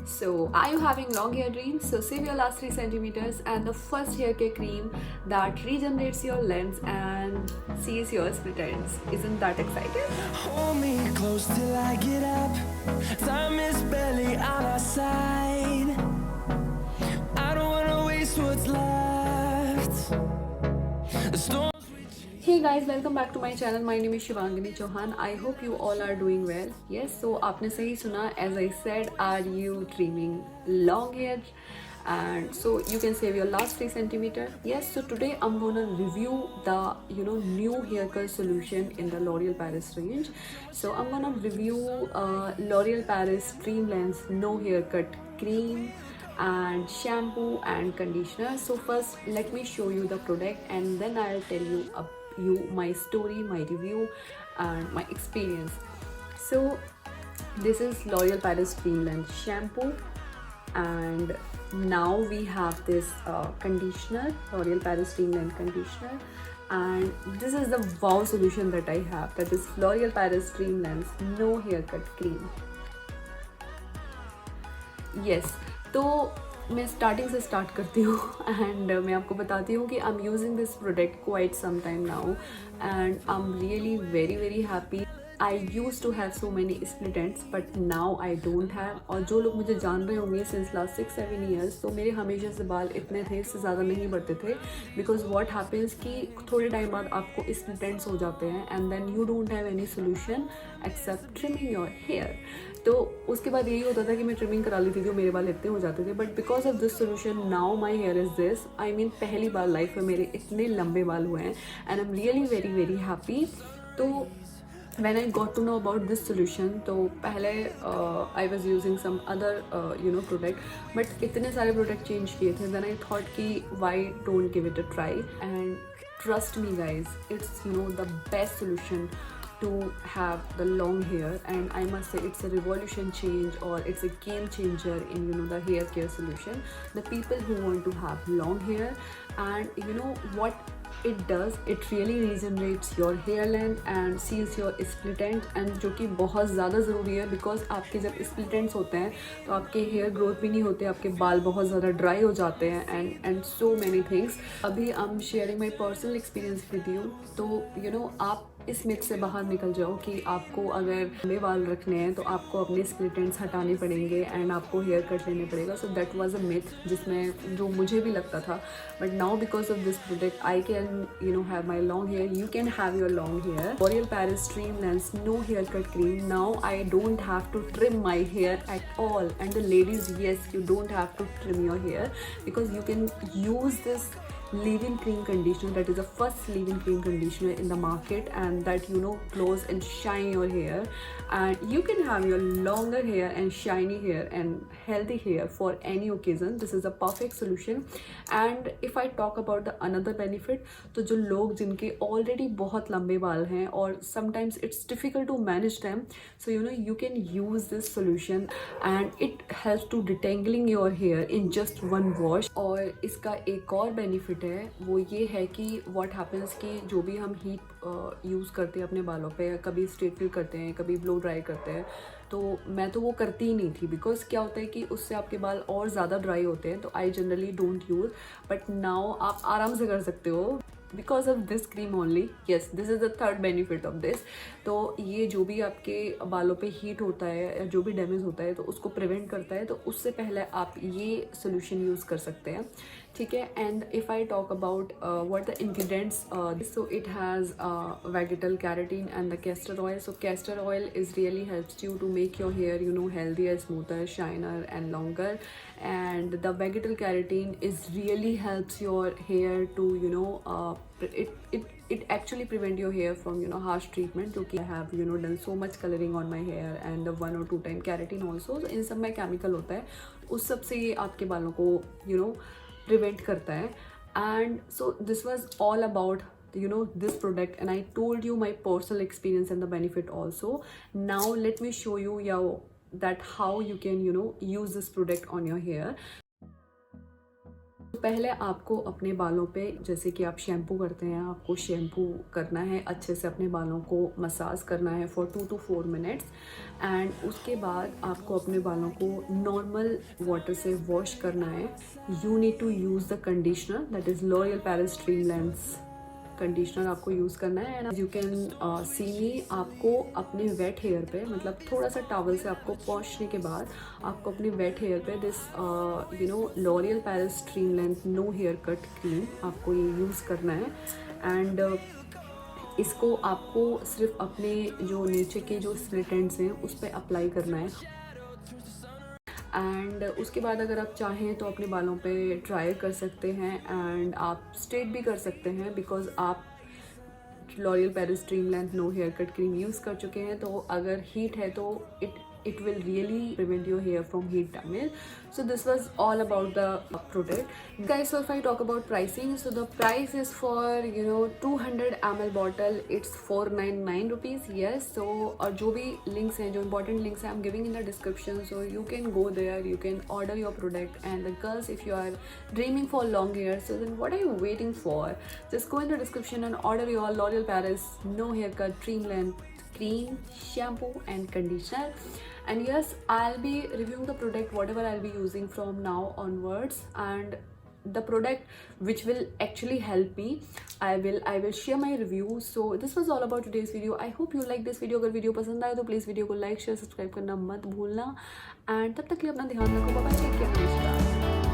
So, are you having long hair dreams? So, save your last 3 centimeters and the first hair care cream that regenerates your length and sees your split ends. Isn't that exciting? Hold me close till I get up. Time is barely on our side. I don't wanna waste what's left. The storms we Hey guys, welcome back to my channel. My name is Shivangini Chauhan. I hope you all are doing well. Yes, so आपने सही सुना. As I said, are you dreaming long hair? And so you can save your last 3 centimeter. Yes, so today I'm gonna review the new hair care solution in the L'Oreal Paris range. So I'm gonna review L'Oreal Paris Dream Lens No Haircut Cream and shampoo and conditioner. So first let me show you the product and then I'll tell you my story, my review and my experience. So this is L'Oreal Paris Dream Lens shampoo, and now we have this conditioner, L'Oreal Paris Dream Lens conditioner, and this is the wow solution that I have, that is L'Oreal Paris Dream Lens No Haircut Cream. Yes तो मैं starting से start करती हूँ and मैं आपको बताती हूँ कि I am using this product quite some time now and I am really very very happy. I use to have so many split ends but now I don't have. और जो लोग मुझे जान रहे होंगे सिंस लास्ट 6-7 ईयर्स, तो मेरे हमेशा से बाल इतने थे, इससे ज़्यादा नहीं बढ़ते थे. बिकॉज वॉट हैपन्स कि थोड़े टाइम बाद आपको स्प्लिट एंड्स हो जाते हैं and then you don't have any solution except trimming your hair. तो उसके बाद यही होता था कि मैं ट्रिमिंग करा लेती थी, मेरे बाल इतने हो जाते थे. But because of this solution now my here is this. I mean पहली बार लाइफ में मेरे इतने लंबे बाल हुए हैं and I am really very very happy. तो when I got to know about this solution, तो पहले I was using some other product, but इतने सारे product change किए थे. Then I thought कि why don't give it a try, and trust me guys, it's the best solution to have the long hair, and I must say it's a revolution change or it's a game changer in the hair care solution. The people who want to have long hair, and what it does, it really regenerates your hair length and seals your split ends, and जो कि बहुत ज़्यादा ज़रूरी है because आपके जब split ends होते हैं तो आपके हेयर ग्रोथ भी नहीं होते, आपके बाल बहुत ज़्यादा ड्राई हो जाते हैं एंड सो मैनी थिंग्स. अभी I am sharing my personal experience with you. तो आप इस मिथ से बाहर निकल जाओ कि आपको अगर लंबे बाल रखने हैं तो आपको अपने स्प्लिट एंड्स हटाने पड़ेंगे एंड आपको हेयर कट लेने पड़ेगा. So that was a myth जिसमें जो मुझे भी लगता था. But now because of this product I can have my long hair. You can have your long hair. L'Oreal Paris Dream Lens No Haircut Cream. Now I don't have to trim my hair at all. And the ladies, yes, you don't have to trim your hair because you can use this leave-in cream conditioner, that is the first leave-in cream conditioner in the market, and that glows and shine your hair, and you can have your longer hair and shiny hair and healthy hair for any occasion. This is a perfect solution. And if I talk about the another benefit, तो जो लोग जिनके already बहुत लंबे बाल हैं और sometimes it's difficult to manage them, so you can use this solution and it helps to detangling your hair in just one wash. और इसका एक और बेनिफिट है वो ये है कि व्हाट हैपन्स कि जो भी हम हीट यूज़ करते हैं अपने बालों पे, कभी स्ट्रेटनिंग करते हैं, कभी ब्लो ड्राई करते हैं, तो मैं तो वो करती ही नहीं थी बिकॉज क्या होता है कि उससे आपके बाल और ज़्यादा ड्राई होते हैं. तो I generally don't use, but now आप आराम से कर सकते हो because of this cream only. Yes, this is the third benefit of this. तो ये जो भी आपके बालों पे हीट होता है या जो भी डैमेज होता है तो उसको प्रिवेंट करता है. तो उससे पहले आप ये सोल्यूशन यूज़ कर सकते हैं, ठीक है. And if I talk about what the ingredients, so it has vegetal keratin and the castor oil. So castor oil is really helps you to make your hair healthier, smoother, shiner and longer. And the vegetal keratin is really helps your hair to it actually prevent your hair from harsh treatment. क्योंकि I have done so much coloring on my hair and the 1 or 2 time keratin also. So इन सब में chemical होता है, उस सब से ये आपके बालों को prevent करता है. And so this was all about this product, and I told you my personal experience and the benefit also. Now let me show you that how you can use this product on your hair. पहले आपको अपने बालों पे, जैसे कि आप shampoo करते हैं, आपको शैम्पू करना है, अच्छे से अपने बालों को मसाज करना है फॉर 2 to 4 मिनट्स। एंड उसके बाद आपको अपने बालों को नॉर्मल वाटर से वॉश करना है। You need to use the conditioner, that is L'Oreal Paris Streamlens conditioner आपको यूज़ करना है। And you can see me, आपको अपने वेट हेयर पे, मतलब थोड़ा सा टॉवल से आपको पोंछने के बाद आपको अपने वेट हेयर पे this L'Oreal Paris Streamlens no hair cut cream आपको ये यूज़ करना है। एंड इसको आपको सिर्फ अपने जो नीचे के जो स्प्लिट एंड्स हैं उस पर अप्लाई करना है। एंड उसके बाद अगर आप चाहें तो अपने बालों पे ट्राई कर सकते हैं एंड आप स्ट्रेट भी कर सकते हैं, बिकॉज आप L'Oreal Paris Streamlens no hair cut cream use कर चुके हैं। तो अगर हीट है तो it will really prevent your hair from heat damage. So this was all about the product, guys. So if I talk about pricing, so the price is for 200 ml bottle, it's 499 rupees. Yes, so और जो भी links हैं, जो important links हैं, I'm giving in the description, so you can go there, you can order your product. And the girls, if you are dreaming for long hair, so then what are you waiting for? Just go in the description and order your L'Oreal Paris no haircut cream length cream, shampoo and conditioner. And yes, I'll be reviewing the product whatever I'll be using from now onwards, and the product which will actually help me, I will share my review. So this was all about today's video. I hope you like this video. अगर video पसंद आए तो please video को like share subscribe करना मत भूलना। And तब तक के लिए अपना ध्यान रखो। बाय बाय, टेक केयर, नमस्कार।